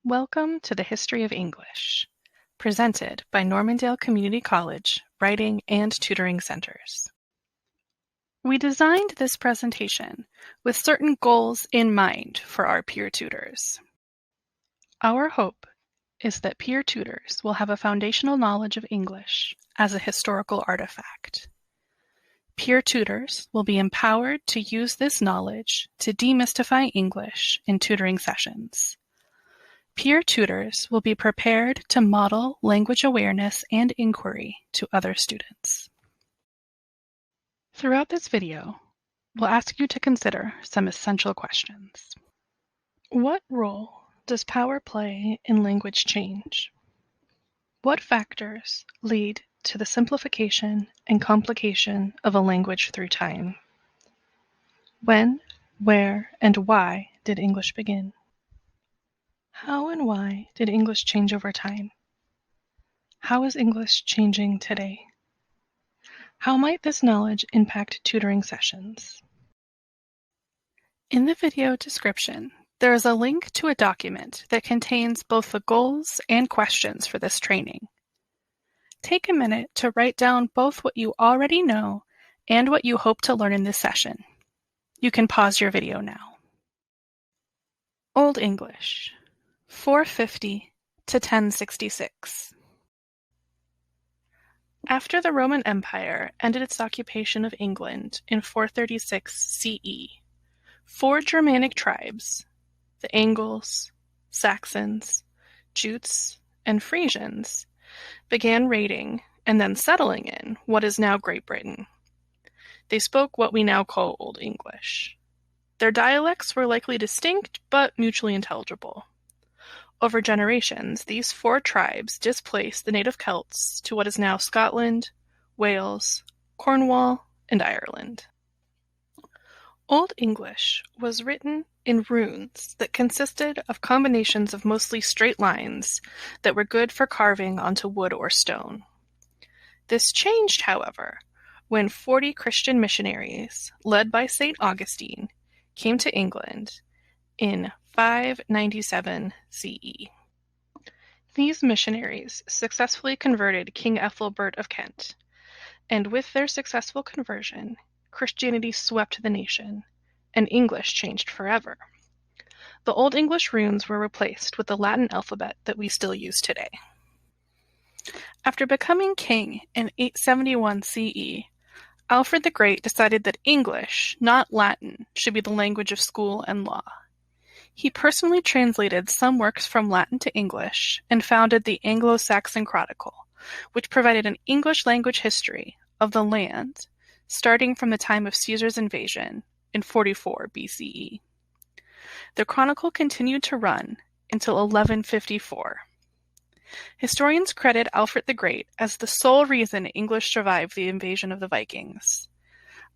Welcome to the History of English, presented by Normandale Community College Writing and Tutoring Centers. We designed this presentation with certain goals in mind for our peer tutors. Our hope is that peer tutors will have a foundational knowledge of English as a historical artifact. Peer tutors will be empowered to use this knowledge to demystify English in tutoring sessions. Peer tutors will be prepared to model language awareness and inquiry to other students. Throughout this video, we'll ask you to consider some essential questions. What role does power play in language change? What factors lead to the simplification and complication of a language through time? When, where, and why did English begin? How and why did English change over time? How is English changing today? How might this knowledge impact tutoring sessions? In the video description, there is a link to a document that contains both the goals and questions for this training. Take a minute to write down both what you already know and what you hope to learn in this session. You can pause your video now. Old English, 450 to 1066. After the Roman Empire ended its occupation of England in 436 CE, 4 Germanic tribes, the Angles, Saxons, Jutes, and Frisians, began raiding and then settling in what is now Great Britain. They spoke what we now call Old English. Their dialects were likely distinct but mutually intelligible. Over generations, these 4 tribes displaced the native Celts to what is now Scotland, Wales, Cornwall, and Ireland. Old English was written in runes that consisted of combinations of mostly straight lines that were good for carving onto wood or stone. This changed, however, when 40 Christian missionaries, led by St. Augustine, came to England in 597 CE. These missionaries successfully converted King Ethelbert of Kent, and with their successful conversion, Christianity swept the nation, and English changed forever. The Old English runes were replaced with the Latin alphabet that we still use today. After becoming king in 871 CE, Alfred the Great decided that English, not Latin, should be the language of school and law. He personally translated some works from Latin to English and founded the Anglo-Saxon Chronicle, which provided an English language history of the land starting from the time of Caesar's invasion in 44 BCE. The Chronicle continued to run until 1154. Historians credit Alfred the Great as the sole reason English survived the invasion of the Vikings.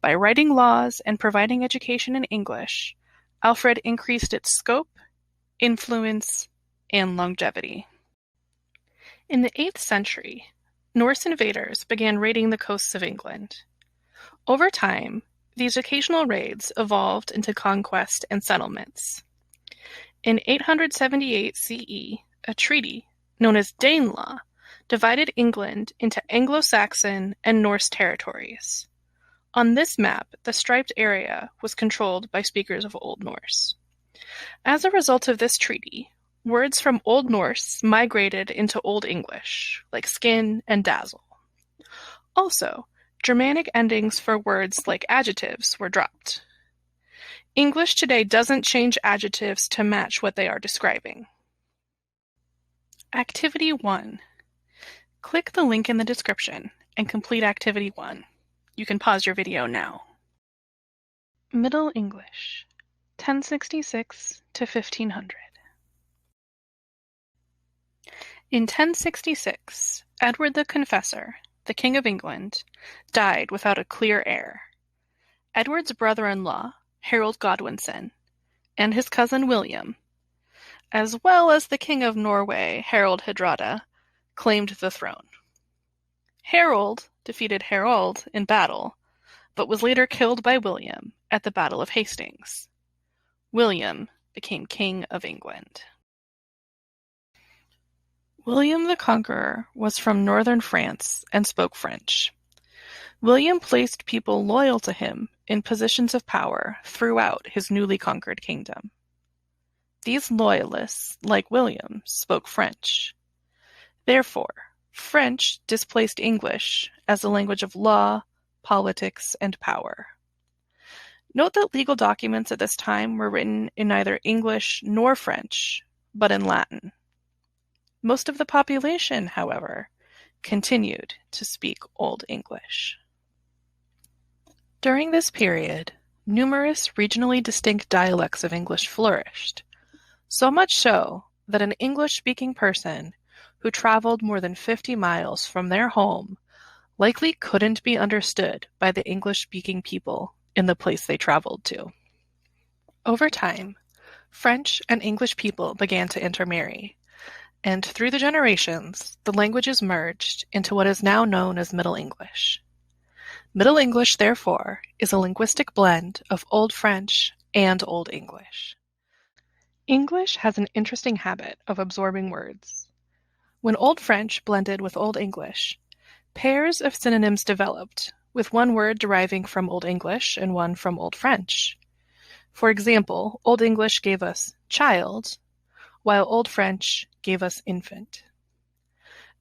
By writing laws and providing education in English, Alfred increased its scope, influence, and longevity. In the 8th century, Norse invaders began raiding the coasts of England. Over time, these occasional raids evolved into conquest and settlements. In 878 CE, a treaty, known as Danelaw, divided England into Anglo-Saxon and Norse territories. On this map, the striped area was controlled by speakers of Old Norse. As a result of this treaty, words from Old Norse migrated into Old English, like skin and dazzle. Also, Germanic endings for words like adjectives were dropped. English today doesn't change adjectives to match what they are describing. Activity 1. Click the link in the description and complete Activity 1. You can pause your video now. Middle English, 1066 to 1500. In 1066, Edward the Confessor, the King of England, died without a clear heir. Edward's brother-in-law, Harold Godwinson, and his cousin William, as well as the King of Norway, Harald Hardrada, claimed the throne. Harold defeated Harold in battle, but was later killed by William at the Battle of Hastings. William became King of England. William the Conqueror was from northern France and spoke French. William placed people loyal to him in positions of power throughout his newly conquered kingdom. These loyalists, like William, spoke French. Therefore, French displaced English as the language of law, politics, and power. Note that legal documents at this time were written in neither English nor French, but in Latin. Most of the population, however, continued to speak Old English. During this period, numerous regionally distinct dialects of English flourished, so much so that an English-speaking person who traveled more than 50 miles from their home likely couldn't be understood by the English-speaking people in the place they traveled to. Over time, French and English people began to intermarry, and through the generations, the languages merged into what is now known as Middle English. Middle English, therefore, is a linguistic blend of Old French and Old English. English has an interesting habit of absorbing words. When Old French blended with Old English, pairs of synonyms developed, with one word deriving from Old English and one from Old French. For example, Old English gave us child, while Old French gave us infant.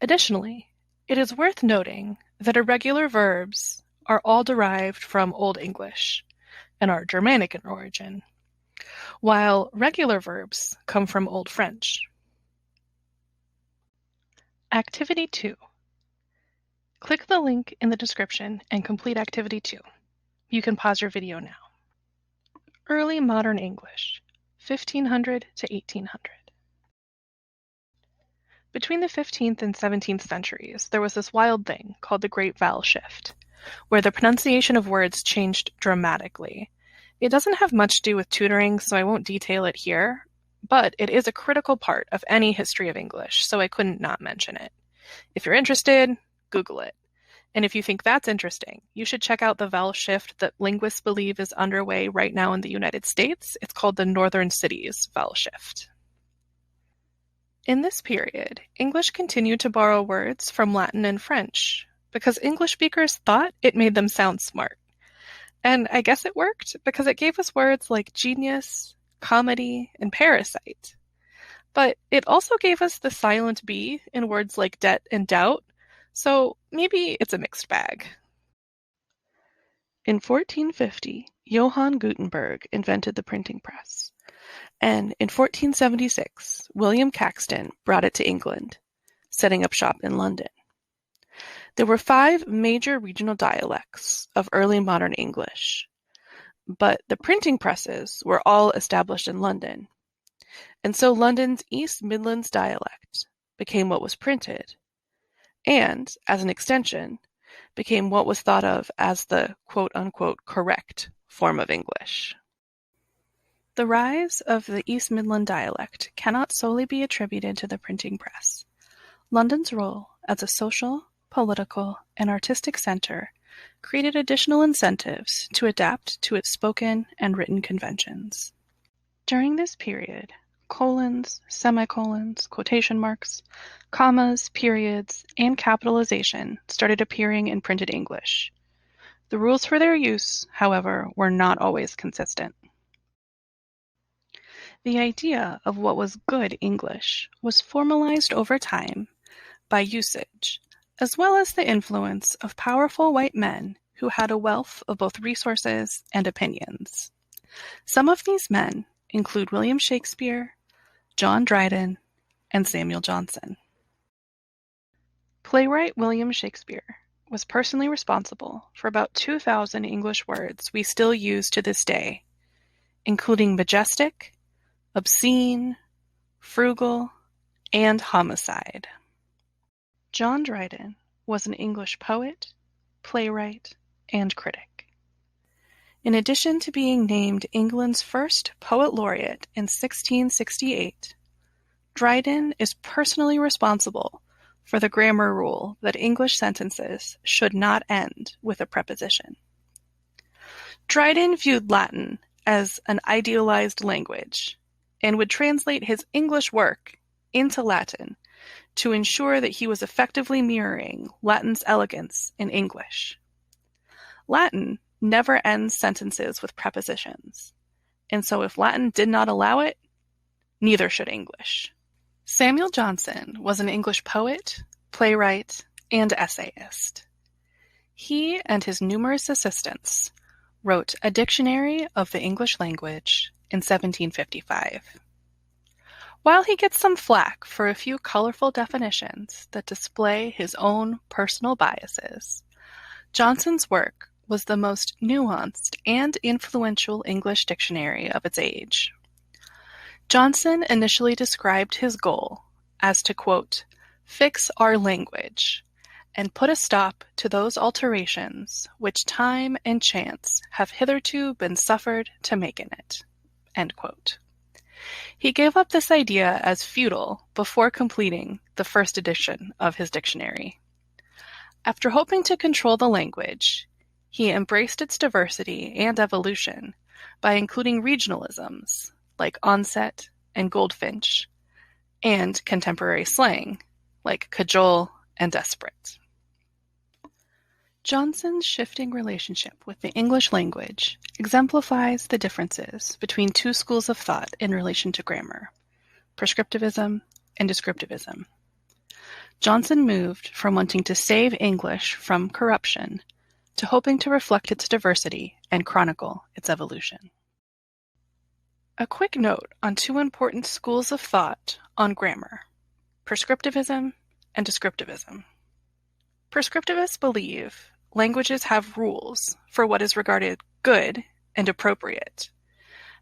Additionally, it is worth noting that irregular verbs are all derived from Old English and are Germanic in origin, while regular verbs come from Old French. Activity 2. Click the link in the description and complete Activity 2. You can pause your video now. Early Modern English, 1500 to 1800. Between the 15th and 17th centuries, there was this wild thing called the Great Vowel Shift, where the pronunciation of words changed dramatically. It doesn't have much to do with tutoring, so I won't detail it here, but it is a critical part of any history of English, so I couldn't not mention it. If you're interested, Google it. And if you think that's interesting, you should check out the vowel shift that linguists believe is underway right now in the United States. It's called the Northern Cities vowel shift. In this period, English continued to borrow words from Latin and French because English speakers thought it made them sound smart. And I guess it worked because it gave us words like genius, comedy, and parasite. But it also gave us the silent B in words like debt and doubt, so maybe it's a mixed bag. In 1450, Johann Gutenberg invented the printing press, and in 1476, William Caxton brought it to England, setting up shop in London. There were 5 major regional dialects of early modern English, but the printing presses were all established in London, and so London's East Midlands dialect became what was printed, and, as an extension, became what was thought of as the quote-unquote correct form of English. The rise of the East Midland dialect cannot solely be attributed to the printing press. London's role as a social, political, and artistic center created additional incentives to adapt to its spoken and written conventions. During this period, colons, semicolons, quotation marks, commas, periods, and capitalization started appearing in printed English. The rules for their use, however, were not always consistent. The idea of what was good English was formalized over time by usage, as well as the influence of powerful white men who had a wealth of both resources and opinions. Some of these men include William Shakespeare, John Dryden, and Samuel Johnson. Playwright William Shakespeare was personally responsible for about 2,000 English words we still use to this day, including majestic, obscene, frugal, and homicide. John Dryden was an English poet, playwright, and critic. In addition to being named England's first poet laureate in 1668, Dryden is personally responsible for the grammar rule that English sentences should not end with a preposition. Dryden viewed Latin as an idealized language and would translate his English work into Latin to ensure that he was effectively mirroring Latin's elegance in English. Latin never ends sentences with prepositions, and so if Latin did not allow it, neither should English. Samuel Johnson was an English poet, playwright, and essayist. He and his numerous assistants wrote a dictionary of the English language in 1755. While he gets some flack for a few colorful definitions that display his own personal biases, Johnson's work was the most nuanced and influential English dictionary of its age. Johnson initially described his goal as to, quote, fix our language and put a stop to those alterations which time and chance have hitherto been suffered to make in it, end quote. He gave up this idea as futile before completing the first edition of his dictionary. After hoping to control the language, he embraced its diversity and evolution by including regionalisms like onset and goldfinch, and contemporary slang like cajole and desperate. Johnson's shifting relationship with the English language exemplifies the differences between two schools of thought in relation to grammar, prescriptivism and descriptivism. Johnson moved from wanting to save English from corruption to hoping to reflect its diversity and chronicle its evolution. A quick note on two important schools of thought on grammar, prescriptivism and descriptivism. Prescriptivists believe languages have rules for what is regarded good and appropriate,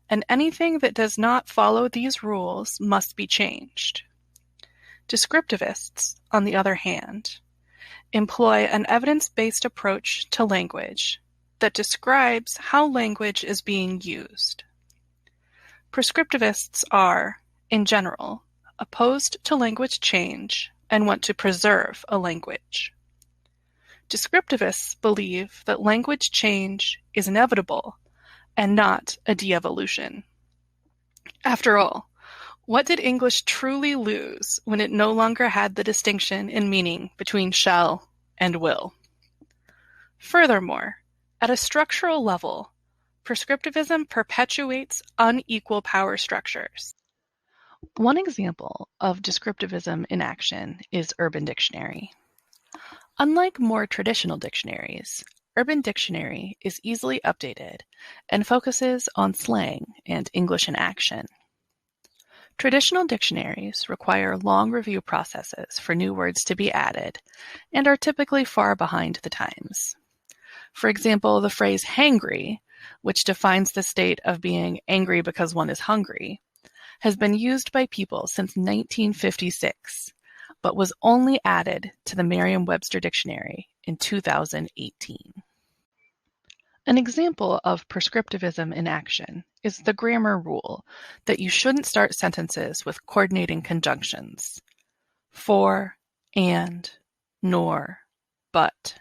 and anything that does not follow these rules must be changed. Descriptivists, on the other hand, employ an evidence-based approach to language that describes how language is being used. Prescriptivists are, in general, opposed to language change and want to preserve a language. Descriptivists believe that language change is inevitable and not a de-evolution. After all, what did English truly lose when it no longer had the distinction in meaning between shall and will? Furthermore, at a structural level, prescriptivism perpetuates unequal power structures. One example of descriptivism in action is Urban Dictionary. Unlike more traditional dictionaries, Urban Dictionary is easily updated and focuses on slang and English in action. Traditional dictionaries require long review processes for new words to be added and are typically far behind the times. For example, the phrase hangry, which defines the state of being angry because one is hungry, has been used by people since 1956, but was only added to the Merriam-Webster Dictionary in 2018. An example of prescriptivism in action is the grammar rule that you shouldn't start sentences with coordinating conjunctions: for, and, nor, but,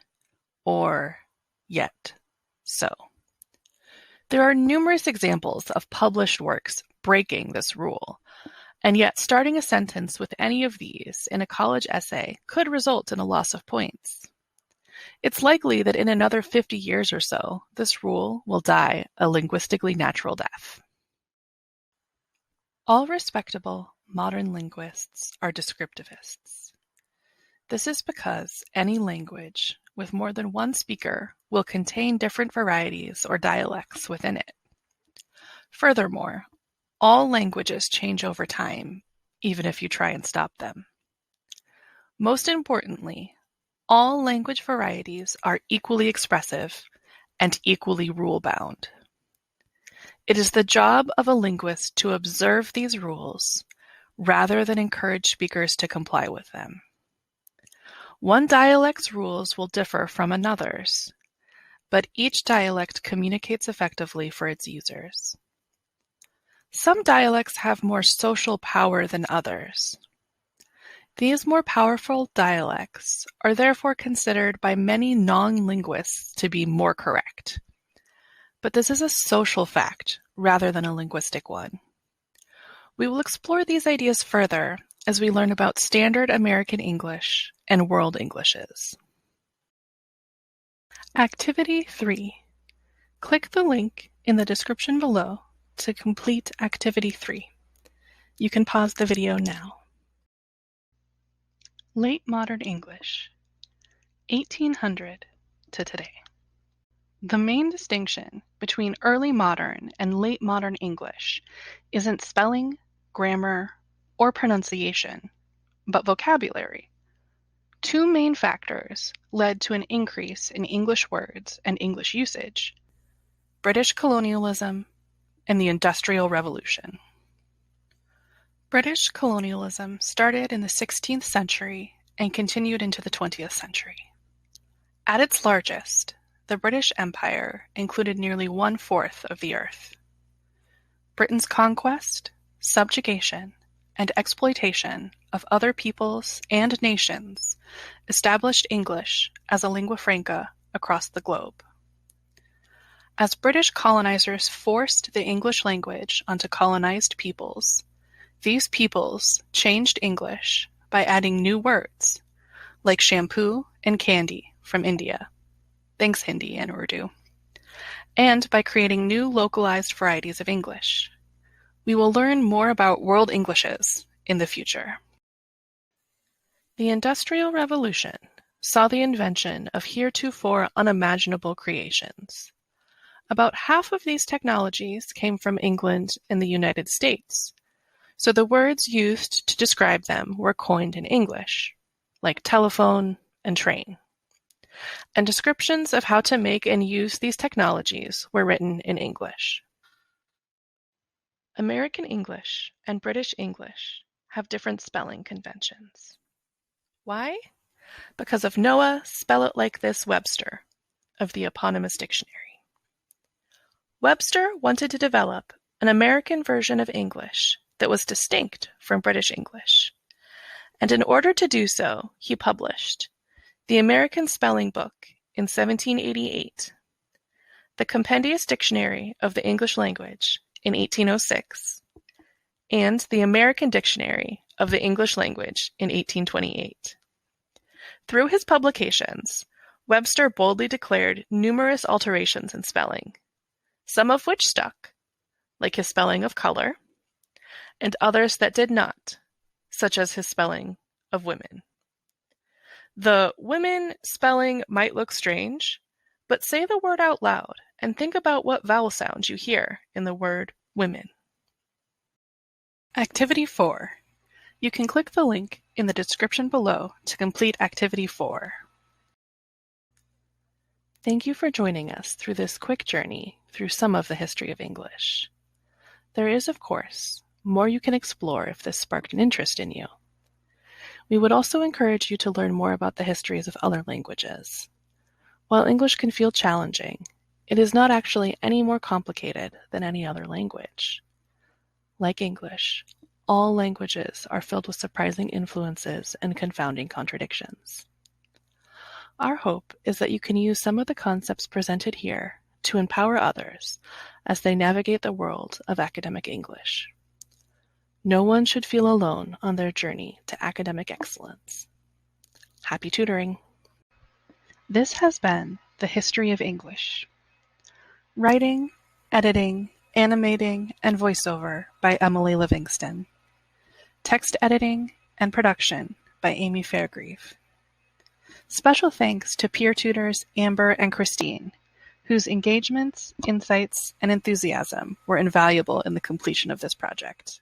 or, yet, so. There are numerous examples of published works breaking this rule, and yet starting a sentence with any of these in a college essay could result in a loss of points. It's likely that in another 50 years or so, this rule will die a linguistically natural death. All respectable modern linguists are descriptivists. This is because any language with more than one speaker will contain different varieties or dialects within it. Furthermore, all languages change over time, even if you try and stop them. Most importantly, all language varieties are equally expressive and equally rule-bound. It is the job of a linguist to observe these rules rather than encourage speakers to comply with them. One dialect's rules will differ from another's, but each dialect communicates effectively for its users. Some dialects have more social power than others. These more powerful dialects are therefore considered by many non-linguists to be more correct. But this is a social fact rather than a linguistic one. We will explore these ideas further as we learn about Standard American English and World Englishes. Activity 3. Click the link in the description below to complete Activity 3. You can pause the video now. Late Modern English, 1800 to today. The main distinction between early modern and late modern English isn't spelling, grammar, or pronunciation, but vocabulary. Two main factors led to an increase in English words and English usage: British colonialism and the Industrial Revolution. British colonialism started in the 16th century and continued into the 20th century. At its largest, the British Empire included nearly 1/4 of the earth. Britain's conquest, subjugation, and exploitation of other peoples and nations established English as a lingua franca across the globe. As British colonizers forced the English language onto colonized peoples, these peoples changed English by adding new words, like shampoo and candy from India. Thanks, Hindi and Urdu. And by creating new localized varieties of English. We will learn more about World Englishes in the future. The Industrial Revolution saw the invention of heretofore unimaginable creations. About half of these technologies came from England and the United States, so the words used to describe them were coined in English, like telephone and train. And descriptions of how to make and use these technologies were written in English. American English and British English have different spelling conventions. Why? Because of Noah Spell It Like This Webster of the eponymous dictionary. Webster wanted to develop an American version of English that was distinct from British English, and in order to do so, he published the American Spelling Book in 1788, the Compendious Dictionary of the English Language in 1806, and the American Dictionary of the English Language in 1828. Through his publications, Webster boldly declared numerous alterations in spelling, some of which stuck, like his spelling of color, and others that did not, such as his spelling of women. The women spelling might look strange, but say the word out loud and think about what vowel sounds you hear in the word women. Activity 4. You can click the link in the description below to complete Activity 4. Thank you for joining us through this quick journey through some of the history of English. There is, of course, more you can explore if this sparked an interest in you. We would also encourage you to learn more about the histories of other languages. While English can feel challenging, it is not actually any more complicated than any other language. Like English, all languages are filled with surprising influences and confounding contradictions. Our hope is that you can use some of the concepts presented here to empower others as they navigate the world of academic English. No one should feel alone on their journey to academic excellence. Happy tutoring! This has been The History of English. Writing, editing, animating, and voiceover by Emily Livingston. Text editing and production by Amy Fairgrieve. Special thanks to peer tutors Amber and Christine, whose engagements, insights, and enthusiasm were invaluable in the completion of this project.